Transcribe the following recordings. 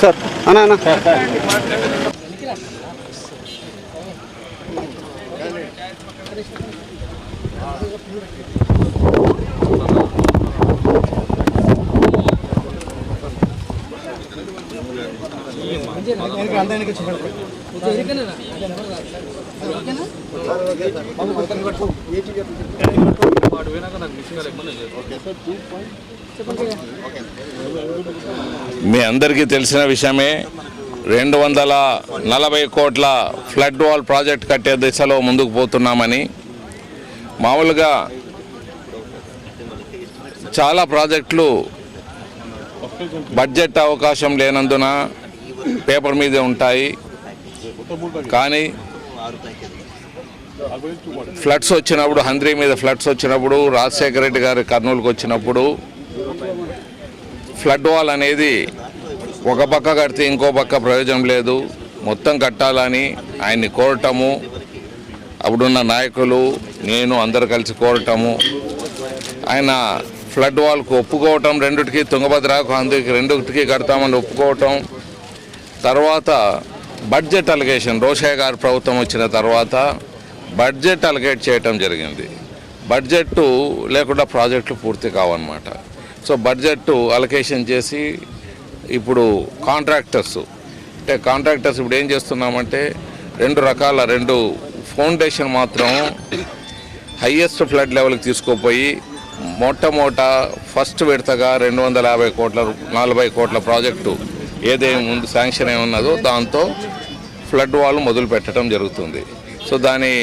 Sir అన్నా అన్న మీ అందరికీ తెలిసిన విషయమే 240 కోట్ల ఫ్లడ్ వాల్ ప్రాజెక్ట్ కట్టే దిశలో ముందుకు పోతున్నామని. మామూలుగా చాలా ప్రాజెక్టులు బడ్జెట్ అవకాశం లేనందున పేపర్ మీదే ఉంటాయి. కానీ ఫ్లడ్స్ వచ్చినప్పుడు, హంద్రీ మీద ఫ్లడ్స్ వచ్చినప్పుడు, రాజశేఖర రెడ్డి గారు కర్నూలుకు వచ్చినప్పుడు ఫ్లడ్ వాల్ అనేది ఒక పక్క కడితే ఇంకో పక్క ప్రయోజనం లేదు, మొత్తం కట్టాలని ఆయన్ని కోరటము, అప్పుడున్న నాయకులు నేను అందరు కలిసి కోరటము, ఆయన ఫ్లడ్ వాల్కు ఒప్పుకోవటం, రెండుటికి తుంగభద్రకు హంద్రీకి రెండుటికి కడతామని ఒప్పుకోవటం. తర్వాత బడ్జెట్ అలొకేషన్ రోషయ్య గారి ప్రభుత్వం వచ్చిన తర్వాత బడ్జెట్ అలొకేట్ చేయటం జరిగింది. బడ్జెట్ లేకుండా ప్రాజెక్టులు పూర్తి కావన్నమాట. సో బడ్జెట్ అలొకేషన్ చేసి ఇప్పుడు కాంట్రాక్టర్స్ ఇప్పుడు ఏం చేస్తున్నామంటే రెండు ఫౌండేషన్ మాత్రం హయ్యెస్ట్ ఫ్లడ్ లెవెల్కి తీసుకుపోయి మొట్టమొదట ఫస్ట్ విడతగా 240 కోట్ల ప్రాజెక్టు ఏదేమి ముందు శాంక్షన్ ఏమన్నదో దాంతో ఫ్లడ్ వాల్ మొదలు పెట్టడం జరుగుతుంది. సో దాని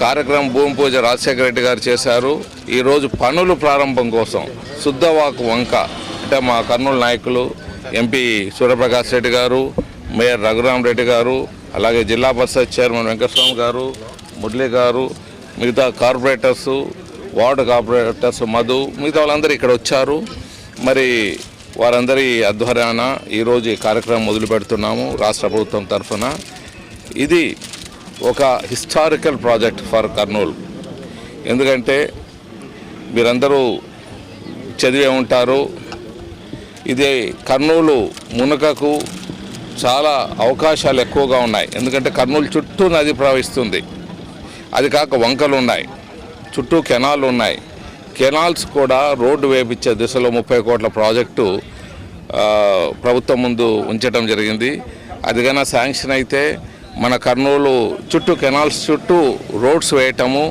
కార్యక్రమం భూమి పూజ రాజశేఖర రెడ్డి గారు చేశారు. ఈరోజు పనులు ప్రారంభం కోసం శుద్ధవాకు వంక అంటే మా కర్నూలు నాయకులు ఎంపీ సూర్యప్రకాష్ రెడ్డి గారు, మేయర్ రఘురామ్ రెడ్డి గారు, అలాగే జిల్లా పరిషత్ చైర్మన్ వెంకటస్వామి గారు, మురళి గారు, మిగతా కార్పొరేటర్సు, వార్డు కార్పొరేటర్స్ మధు, మిగతా వాళ్ళందరూ ఇక్కడ వచ్చారు. మరి వారందరి ఆధ్వర్యాన ఈరోజు ఈ కార్యక్రమం మొదలు పెడుతున్నాము రాష్ట్ర ప్రభుత్వం తరఫున. ఇది ఒక హిస్టారికల్ ప్రాజెక్ట్ ఫర్ కర్నూలు. ఎందుకంటే మీరందరూ చదివే ఉంటారు, ఇది కర్నూలు మునకకు చాలా అవకాశాలు ఎక్కువగా ఉన్నాయి. ఎందుకంటే కర్నూలు చుట్టూ నది ప్రవహిస్తుంది, అది కాక వంకలు ఉన్నాయి, చుట్టూ కెనాలు ఉన్నాయి. కెనాల్స్ కూడా రోడ్డు వేపించే దిశలో 30 కోట్ల ప్రాజెక్టు ప్రభుత్వం ముందు ఉంచడం జరిగింది. అది కన్నా శాంక్షన్ అయితే మన కర్నూలు చుట్టూ కెనాల్స్ చుట్టూ రోడ్స్ వేయటము,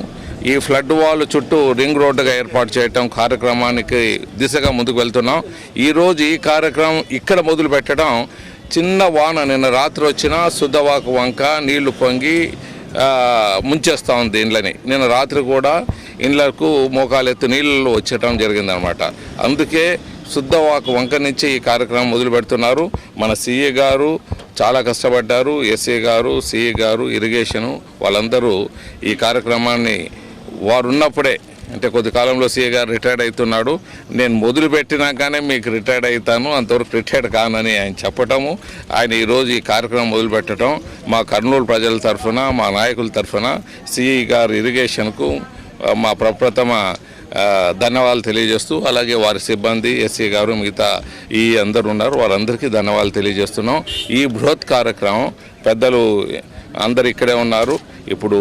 ఈ ఫ్లడ్ వాల్ చుట్టూ రింగ్ రోడ్డుగా ఏర్పాటు చేయటం కార్యక్రమానికి దిశగా ముందుకు వెళ్తున్నాం. ఈరోజు ఈ కార్యక్రమం ఇక్కడ మొదలు పెట్టడం, చిన్న వాన నిన్న రాత్రి వచ్చిన శుద్ధవాకు వంక నీళ్లు పొంగి ముంచేస్తూ ఉంది ఇండ్లని. నిన్న రాత్రి కూడా ఇండ్లకు మోకాలెత్తు నీళ్ళు వచ్చేయటం జరిగిందనమాట. అందుకే శుద్ధవాకు వంక నుంచి ఈ కార్యక్రమం మొదలు పెడుతున్నారు. మన సిఏ గారు చాలా కష్టపడ్డారు, ఎస్ఏ గారు, సిఏ గారు, ఇరిగేషను వాళ్ళందరూ ఈ కార్యక్రమాన్ని వారు ఉన్నప్పుడే, అంటే కొద్ది కాలంలో సిఏ గారు రిటైర్డ్ అవుతున్నాడు, నేను మొదలు పెట్టినాకనే మీకు రిటైర్డ్ అవుతాను, అంతవరకు రిటైర్డ్ కానని ఆయన చెప్పటము, ఆయన ఈరోజు ఈ కార్యక్రమం మొదలు పెట్టడం మా కర్నూలు ప్రజల తరఫున, మా నాయకుల తరఫున సిఈ గారు ఇరిగేషన్కు మా ప్రప్రథమ ధన్యవాదాలు తెలియజేస్తూ, అలాగే వారి సిబ్బంది ఎస్సీ గారు మిగతా ఈ అందరు ఉన్నారు వారందరికీ ధన్యవాదాలు తెలియజేస్తున్నాం. ఈ బృహత్ కార్యక్రమం పెద్దలు అందరు ఇక్కడే ఉన్నారు. ఇప్పుడు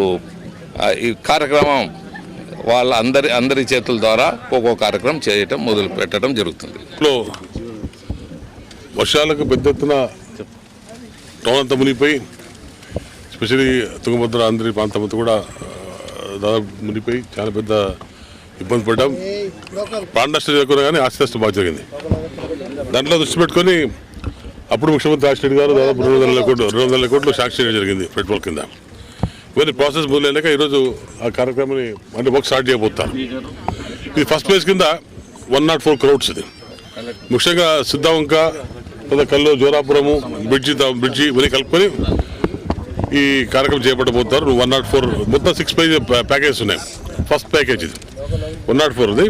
ఈ కార్యక్రమం వాళ్ళ అందరి చేతుల ద్వారా ఒక్కో కార్యక్రమం చేయటం మొదలు పెట్టడం జరుగుతుంది. వర్షాలకు పెద్ద ఎత్తున టౌన్ అంతా మునిగిపోయి, ఎస్పెషలీ తుంగభద్ర ఆంధ్రీ ప్రాంతం అంతా కూడా దాదాపు మునిగిపోయి చాలా పెద్ద ఇబ్బంది పడ్డాం. ప్రాణ నష్టం చేయకుండా కానీ ఆస్తి నష్టం బాగా జరిగింది. దాంట్లో దృష్టి పెట్టుకొని అప్పుడు ముఖ్యమంత్రి రాజశేఖర రెడ్డి గారు దాదాపు 200 కోట్లు శాంక్షన్ చేయడం జరిగింది పెట్రోల్ కింద. ఇవన్నీ ప్రాసెస్ మొదలైనాక ఈరోజు ఆ కార్యక్రమాన్ని అంటే వర్క్ స్టార్ట్ చేయబోతారు. ఇది ఫస్ట్ ఫేజ్ కింద 104 crores ఇది. ముఖ్యంగా సిద్ధవంక, కల్లో, జోరాపురము, బ్రిడ్జి ఇవన్నీ కలుపుకొని ఈ కార్యక్రమం చేపట్టబోతారు. 104 మొత్తం 6 పేజ్ ప్యాకేజెస్ ఉన్నాయి. ఫస్ట్ ప్యాకేజ్ ఇది 104 ఉంది.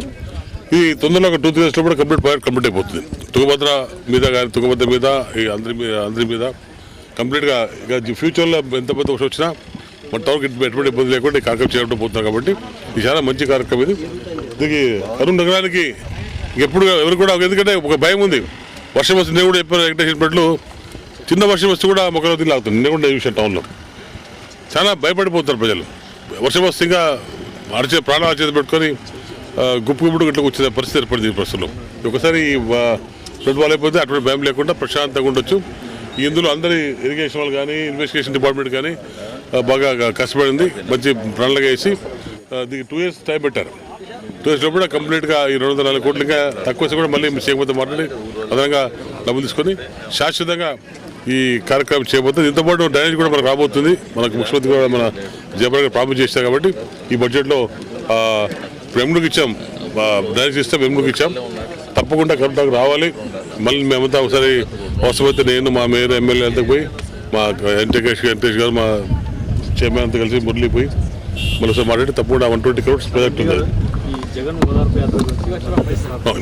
ఇది తొందరలో ఒక 2-3 days కూడా కంప్లీట్ అయిపోతుంది. తుంగభద్ర మీద కానీ తుంగభద్ర మీద ఈ అందరి మీద కంప్లీట్గా ఇక ఫ్యూచర్లో ఎంత పెద్ద వర్షం వచ్చినా మన టౌన్కి ఎటువంటి ఇబ్బంది లేకుండా ఈ కార్యక్రమం చేయడం పోతున్నారు. కాబట్టి ఇది చాలా మంచి కార్యక్రమం. ఇది దీనికి కర్నూలు నగరానికి ఎప్పుడు ఎవరు కూడా, ఎందుకంటే ఒక భయం ఉంది, వర్షం వస్తే నేను కూడా చెప్పాను వెంకటేశ్వరపేటలో చిన్న వర్షం వస్తే కూడా మొక్కలు తిని లాగుతుంది. నేను కూడా చూసాను టౌన్లో చాలా భయపడిపోతారు ప్రజలు. వర్షం వస్తే ఇంకా అరిచే ప్రాణాలు చేతి పెట్టుకొని గుప్పుడు గట్లకు వచ్చే పరిస్థితి ఏర్పడింది ప్రస్తుతం. ఒకసారి ఫ్లడ్ వాల్ అయిపోతే అటువంటి భయం లేకుండా ప్రశాంతంగా ఉండొచ్చు. ఇందులో అందరి ఇరిగేషన్ వాళ్ళు కానీ ఇన్వెస్టిగేషన్ డిపార్ట్మెంట్ కానీ బాగా కష్టపడింది. మంచి ప్రణాళిక వేసి దీనికి 2 years టైం పెట్టారు. 2 years లోపల కంప్లీట్గా ఈ 240 కోట్లు ఇంకా తక్కువ కూడా మళ్ళీ చేయకపోతే మాట్లాడి అదనంగా డబ్బులు తీసుకొని శాశ్వతంగా ఈ కార్యక్రమం చేయబోతుంది. దీంతోపాటు డ్రైనేజ్ కూడా మనకు రాబోతుంది. మనకు ముఖ్యమంత్రి కూడా మన జయప్రద గారు ప్రామిస్ చేశారు కాబట్టి ఈ బడ్జెట్లో వెమ్ముడికి ఇచ్చాం, డ్రైనేజ్ ఇస్తాం, వెమ్ముడికి ఇచ్చాం. తప్పకుండా కరెక్ట్గా రావాలి. మళ్ళీ మేమంతా ఒకసారి అవసరమైతే నేను మా మేయర్ ఎమ్మెల్యే అంతా పోయి మా వెంకటేష్ గారు మా చైర్మన్ అంతా కలిసి మురళి పోయి మళ్ళీ ఒకసారి మాట్లాడి తప్పకుండా 120 crores ప్రాజెక్ట్ ఉంది.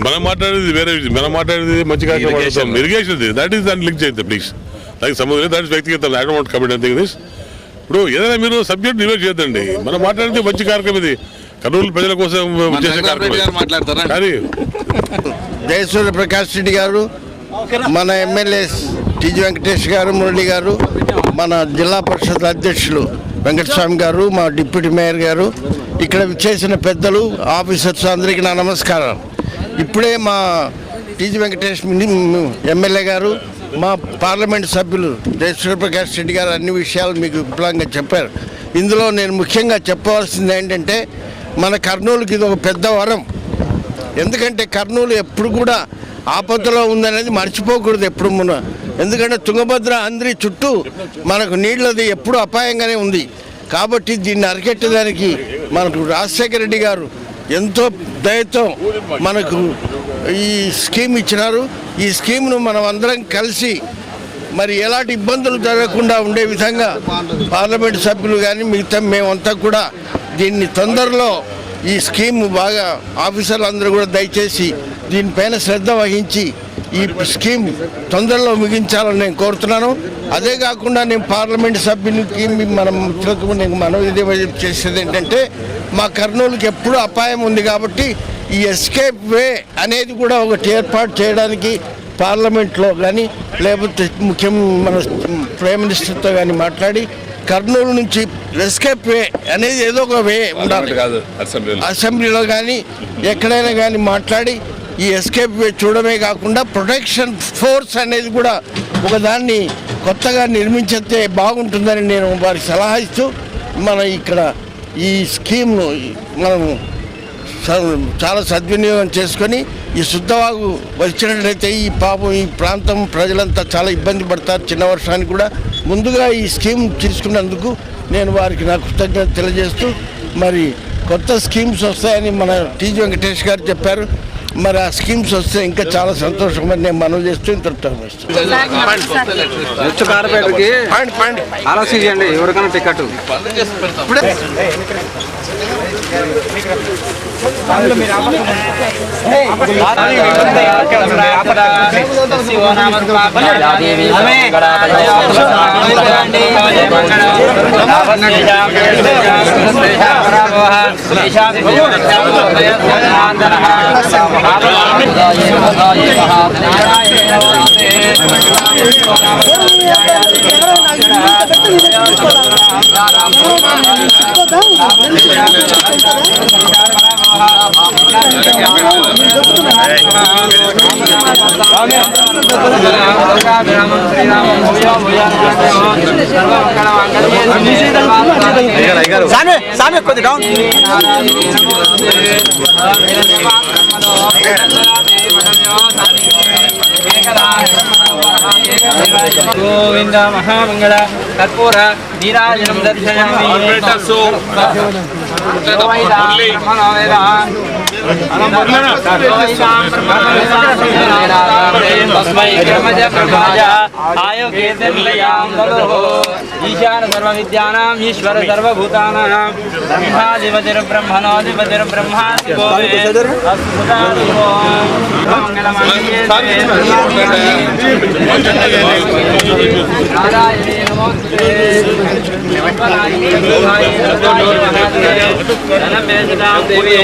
మనం మాట్లాడేది వేరే విషయం. మనం మాట్లాడేది మంచి కార్యక్రమం ఇరిగేషన్ దట్ ఈస్ దాన్ని లింక్ చేద్దాం ప్లీజ్. దానికి సంబంధం లేదు. దాని వ్యక్తిగత I don't want commit anything this. ఇప్పుడు ఏదైనా మీరు సబ్జెక్ట్ రివర్స్ చేయొద్దండి. మనం మాట్లాడితే మంచి కార్యక్రమం ఇది. కర్నూలు ప్రజల కోసం చేసే కార్యక్రమం. కానీ జయసూర్య ప్రకాష్ రెడ్డి గారు, మన ఎమ్మెల్యే టీజీ వెంకటేష్ గారు, మురళి గారు, మన జిల్లా పరిషత్ అధ్యక్షులు వెంకటస్వామి గారు, మా డిప్యూటీ మేయర్ గారు, ఇక్కడ చేసిన పెద్దలు, ఆఫీసర్స్ అందరికీ నా నమస్కారం. ఇప్పుడే మా టీజీ వెంకటేష్ ఎమ్మెల్యే గారు, మా పార్లమెంట్ సభ్యులు జయసూర్య ప్రకాష్ రెడ్డి గారు అన్ని విషయాలు మీకు విపులంగా చెప్పారు. ఇందులో నేను ముఖ్యంగా చెప్పవలసింది ఏంటంటే మన కర్నూలుకి ఇది ఒక పెద్ద వరం. ఎందుకంటే కర్నూలు ఎప్పుడు కూడా ఆపదలో ఉందనేది మర్చిపోకూడదు ఎప్పుడు మన. ఎందుకంటే తుంగభద్ర అందరి చుట్టూ మనకు నీళ్ళది ఎప్పుడు అపాయంగానే ఉంది. కాబట్టి దీన్ని అరికెట్టడానికి మనకు రాజశేఖర రెడ్డి గారు ఎంతో దయతో మనకు ఈ స్కీమ్ ఇచ్చినారు. ఈ స్కీమ్ను మనం అందరం కలిసి మరి ఎలాంటి ఇబ్బందులు జరగకుండా ఉండే విధంగా పార్లమెంటు సభ్యులు కానీ మిగతా మేమంతా కూడా దీన్ని తొందరలో ఈ స్కీమ్ బాగా ఆఫీసర్లు అందరూ కూడా దయచేసి దీనిపైన శ్రద్ధ వహించి ఈ స్కీమ్ తొందరలో ముగించాలని నేను కోరుతున్నాను. అదే కాకుండా నేను పార్లమెంట్ సభ్యులకి మన మిత్రులకు నేను మనవి చేసేది ఏంటంటే మా కర్నూలుకి ఎప్పుడూ అపాయం ఉంది కాబట్టి ఈ ఎస్కేప్ వే అనేది కూడా ఒకటి ఏర్పాటు చేయడానికి పార్లమెంట్లో కానీ లేకపోతే మన ప్రైమ్ మినిస్టర్తో కానీ మాట్లాడి కర్నూలు నుంచి ఎస్కేప్ వే అనేది ఏదో ఒక వే ఉండాలి. అసెంబ్లీలో కానీ ఎక్కడైనా కానీ మాట్లాడి ఈ ఎస్కేప్ వే చూడమే కాకుండా ప్రొటెక్షన్ ఫోర్స్ అనేది కూడా ఒకదాన్ని కొత్తగా నిర్మించితే బాగుంటుందని నేను వారికి సలహా ఇస్తూ మన ఇక్కడ ఈ స్కీమ్ను మనము చాలా సద్వినియోగం చేసుకొని ఈ శుద్ధవాగు వచ్చినట్లయితే ఈ పాపం ఈ ప్రాంతం ప్రజలంతా చాలా ఇబ్బంది పడతారు. చిన్న వర్షానికి కూడా ముందుగా ఈ స్కీమ్ తీసుకున్నందుకు నేను వారికి నా కృతజ్ఞత తెలియజేస్తూ మరి కొత్త స్కీమ్స్ వస్తాయని మన టీజీ వెంకటేష్ గారు చెప్పారు. మరి ఆ స్కీమ్స్ వస్తే ఇంకా చాలా సంతోషమని నేను మనవి చేస్తూ ఇంత ఆలోచించండి ఎవరికైనా టికెట్ సామే కొద్ది డౌన్ గోవింద మహామంగళ కర్పూర నీరాజనం దర్శయామి ఈశాన సర్వ విద్యానాం ఈశ్వర సర్వభూతానాం బ్రహ్మాధిపతిర్బ్రహ్మణోధిపతిర్బ్రహ్మా శివో నారాయణే నమోస్తుతే ధనమేషదాం దేవీ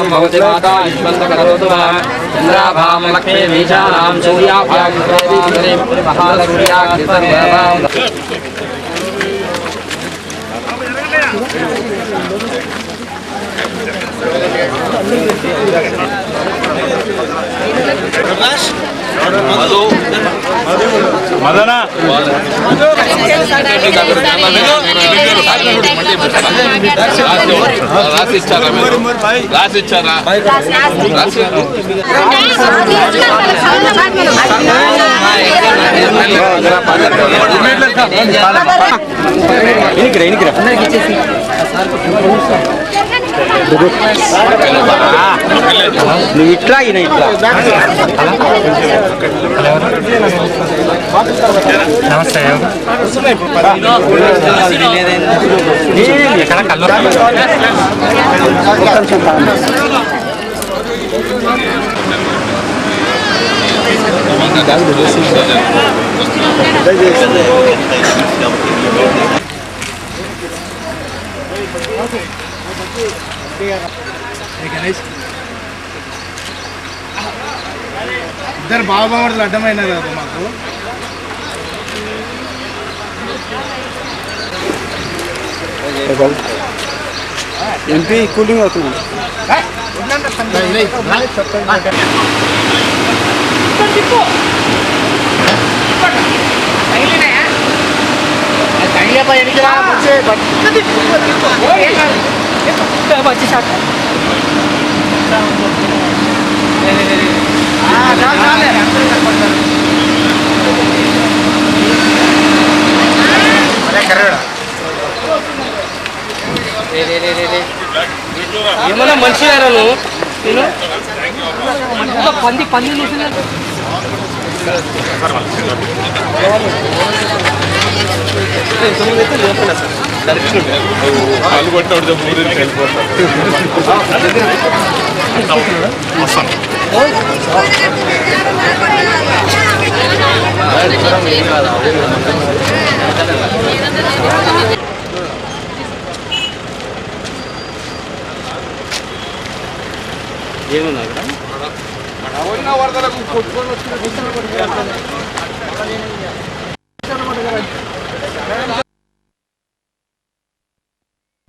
भगवती माता चंद्राभाम लक्ष्मी मीशानाम सूर्याभ्याम महालक्ष्म्याम రాసిచ్చారా నువ్వు ఇట్లా ఈయన ఇట్లా నమస్తే ఎక్కడ కళ్ళు ఇద్దరు బాబామర్దులు అడ్డమైనారు కదా మాకు. ఎంపీ కూలింగ్ అవుతుంది. ఏమన్నా మనిషి నేను పంది పంది కాలు కొట్టాడు ఏమన్నా వరదలకు కొట్టుకొని వచ్చి